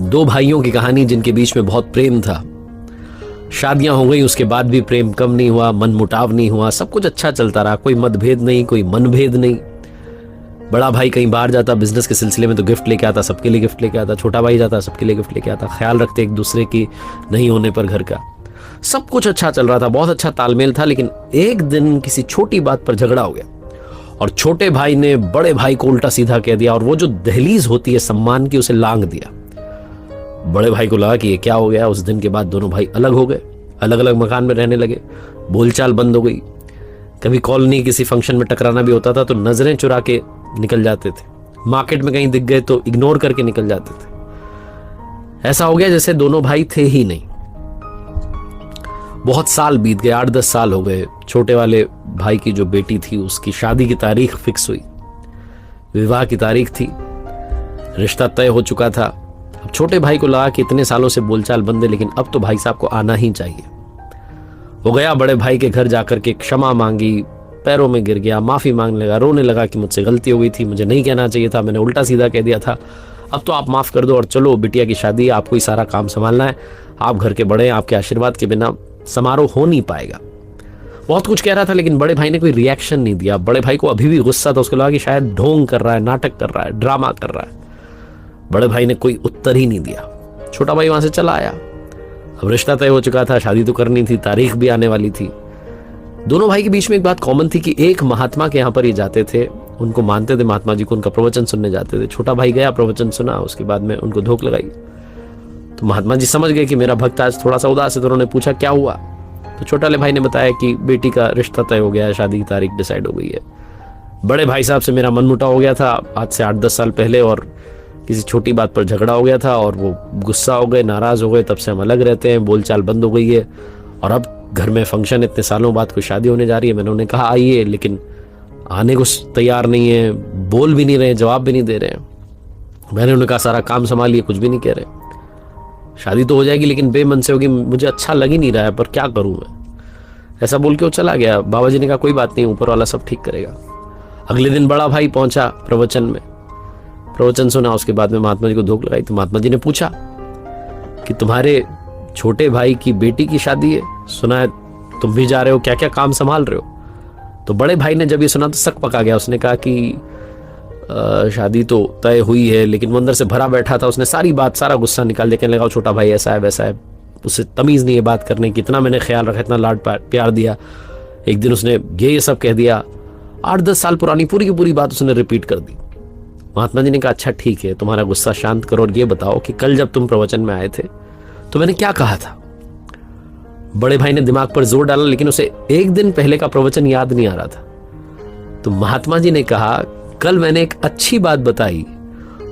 दो भाइयों की कहानी जिनके बीच में बहुत प्रेम था। शादियां हो गई, उसके बाद भी प्रेम कम नहीं हुआ, मन मुटाव नहीं हुआ, सब कुछ अच्छा चलता रहा, कोई मतभेद नहीं, कोई मनभेद नहीं। बड़ा भाई कहीं बाहर जाता बिजनेस के सिलसिले में तो गिफ्ट लेके आता, सबके लिए गिफ्ट लेके आता। छोटा भाई जाता, सबके लिए गिफ्ट लेके आता। ख्याल रखते एक दूसरे की नहीं होने पर घर का। सब कुछ अच्छा चल रहा था, बहुत अच्छा तालमेल था। लेकिन एक दिन किसी छोटी बात पर झगड़ा हो गया और छोटे भाई ने बड़े भाई को उल्टा सीधा कह दिया और वो जो दहलीज होती है सम्मान की, उसे लांघ दिया। बड़े भाई को लगा कि ये क्या हो गया। उस दिन के बाद दोनों भाई अलग हो गए, अलग अलग मकान में रहने लगे, बोलचाल बंद हो गई। कभी कॉलोनी किसी फंक्शन में टकराना भी होता था तो नजरें चुरा के निकल जाते थे, मार्केट में कहीं दिख गए तो इग्नोर करके निकल जाते थे। ऐसा हो गया जैसे दोनों भाई थे ही नहीं। बहुत साल बीत गए, 8-10 साल हो गए। छोटे वाले भाई की जो बेटी थी उसकी शादी की तारीख फिक्स हुई, विवाह की तारीख थी, रिश्ता तय हो चुका था। अब छोटे भाई को लगा कि इतने सालों से बोलचाल बंद है, लेकिन अब तो भाई साहब को आना ही चाहिए। वो गया बड़े भाई के घर जाकर के क्षमा मांगी, पैरों में गिर गया, माफी मांगने लगा, रोने लगा कि मुझसे गलती हो गई थी, मुझे नहीं कहना चाहिए था, मैंने उल्टा सीधा कह दिया था, अब तो आप माफ कर दो और चलो बिटिया की शादी है, आपको ही सारा काम संभालना है, आप घर के बड़े हैं, आपके आशीर्वाद के बिना समारोह हो नहीं पाएगा। बहुत कुछ कह रहा था लेकिन बड़े भाई ने कोई रिएक्शन नहीं दिया। बड़े भाई को अभी भी गुस्सा था, उसको लगा कि शायद ढोंग कर रहा है, नाटक कर रहा है, ड्रामा कर रहा है। बड़े भाई ने कोई उत्तर ही नहीं दिया। छोटा भाई वहां से चला आया। अब रिश्ता तय हो चुका था, शादी तो करनी थी, तारीख भी आने वाली थी। दोनों भाई के बीच में एक बात कॉमन थी कि एक महात्मा के यहाँ पर ये जाते थे, उनको मानते थे महात्मा जी को, उनका प्रवचन सुनने जाते थे। छोटा भाई गया, प्रवचन सुना, उसके बाद में उनको धोख लगाई। तो महात्मा जी समझ गए कि मेरा भक्त आज थोड़ा सा उदास है, तो उन्होंने पूछा क्या हुआ। तो छोटे वाले भाई ने बताया कि बेटी का रिश्ता तय हो गया है, शादी की तारीख डिसाइड हो गई है। बड़े भाई साहब से मेरा मनमुटाव हो गया था आज से 8-10 साल पहले, और किसी छोटी बात पर झगड़ा हो गया था और वो गुस्सा हो गए, नाराज हो गए, तब से हम अलग रहते हैं, बोलचाल बंद हो गई है। और अब घर में फंक्शन, इतने सालों बाद कोई शादी होने जा रही है। मैंने उन्हें कहा आइए, लेकिन आने को तैयार नहीं है, बोल भी नहीं रहे, जवाब भी नहीं दे रहे हैं। मैंने उन्हें कहा सारा काम संभालिए, कुछ भी नहीं कह रहे। शादी तो हो जाएगी लेकिन बेमन से होगी, मुझे अच्छा लग ही नहीं रहा है, पर क्या करूं मैं। ऐसा बोल के वो चला गया। बाबा जी ने कहा कोई बात नहीं, ऊपर वाला सब ठीक करेगा। अगले दिन बड़ा भाई पहुंचा प्रवचन में, प्रवचन सुना, उसके बाद में महात्मा जी को धोख लगाई। तो महात्मा जी ने पूछा कि तुम्हारे छोटे भाई की बेटी की शादी है, सुना है तुम भी जा रहे हो, क्या क्या काम संभाल रहे हो। तो बड़े भाई ने जब ये सुना तो सक पका गया। उसने कहा कि शादी तो तय हुई है, लेकिन वो अंदर से भरा बैठा था। उसने सारी बात, सारा गुस्सा निकाल दिया, कहने लगा छोटा भाई ऐसा है वैसा है, उससे तमीज नहीं है बात करने की, इतना मैंने ख्याल रखा, इतना लाड प्यार दिया, एक दिन उसने ये सब कह दिया। 8-10 साल पुरानी पूरी की पूरी बात उसने रिपीट कर दी। महात्मा जी ने कहा अच्छा ठीक है, तुम्हारा गुस्सा शांत करो और ये बताओ कि कल जब तुम प्रवचन में आए थे तो मैंने क्या कहा था। बड़े भाई ने दिमाग पर जोर डाला, लेकिन उसे एक दिन पहले का प्रवचन याद नहीं आ रहा था। तो महात्मा जी ने कहा कल मैंने एक अच्छी बात बताई,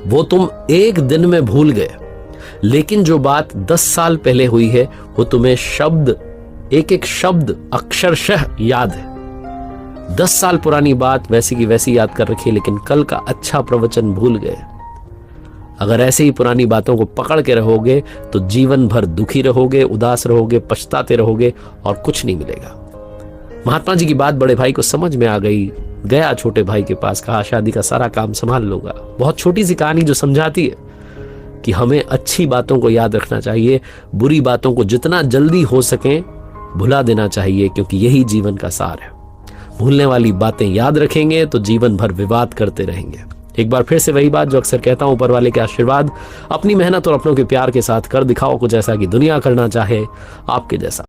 वो तुम एक दिन में भूल गए, लेकिन जो बात 10 साल पहले हुई है वो तुम्हें शब्द, एक एक शब्द अक्षरशः याद है। 10 साल पुरानी बात वैसी की वैसी याद कर रखी, लेकिन कल का अच्छा प्रवचन भूल गए। अगर ऐसे ही पुरानी बातों को पकड़ के रहोगे तो जीवन भर दुखी रहोगे, उदास रहोगे, पछताते रहोगे और कुछ नहीं मिलेगा। महात्मा जी की बात बड़े भाई को समझ में आ गई। गया छोटे भाई के पास, कहा शादी का सारा काम संभाल लूंगा। बहुत छोटी सी कहानी जो समझाती है कि हमें अच्छी बातों को याद रखना चाहिए, बुरी बातों को जितना जल्दी हो सके भुला देना चाहिए, क्योंकि यही जीवन का सार है। भूलने वाली बातें याद रखेंगे तो जीवन भर विवाद करते रहेंगे। एक बार फिर से वही बात जो अक्सर कहता हूं, ऊपर वाले के आशीर्वाद, अपनी मेहनत और अपनों के प्यार के साथ कर दिखाओ कुछ ऐसा कि दुनिया करना चाहे आपके जैसा।